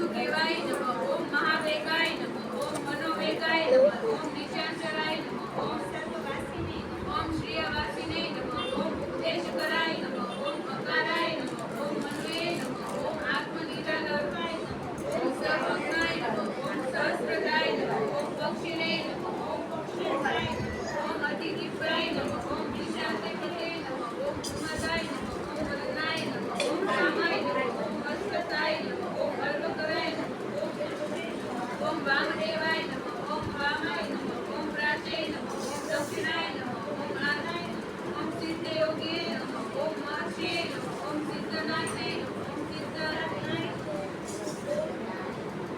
सुदेवाय नमः ओम महावेगाय नमः ओम मनोवेगाय नमः ओम निशाचराय नमः ओम सर्ववासिने ओम श्रियवासिने नमः ओम देशकराय नमः ओम अकाराय नमः ओम मन्वे नमः ओम आत्मनिराधाराय नमः ओम सर्वज्ञाय नमः ओम सहस्रदाय नमः ओम पक्षिणे नमः ओम पक्षिणाय नमः ओम अतिथिप्राय नमः ओम विशाखपते नमः ओम उमादाय नमः ओम रत्नाय नमः ओम रामाय नमः ओम अश्वताय नमः ओम अर्वकराय नमः ओम वामदेवाय नमः ओम वामाय नमः ओम प्राचय नमः ओम दक्षिणाय नमः ओम आदाय नमः ओम सिद्धयोगिये नमः ओम महर्षिये नमः ओम सिद्धनाथाय नमः ओम सिद्धरत्नाय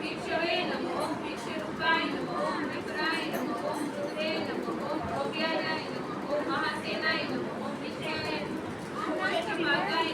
भिक्षवे नमः ओम भिक्षरूपाय नमः ओम विप्राय नमः ओम रुद्रे नमः ओम भव्याय नमः ओम महासेनाय नमः ओम विद्याय नमः ओम अष्टमागाय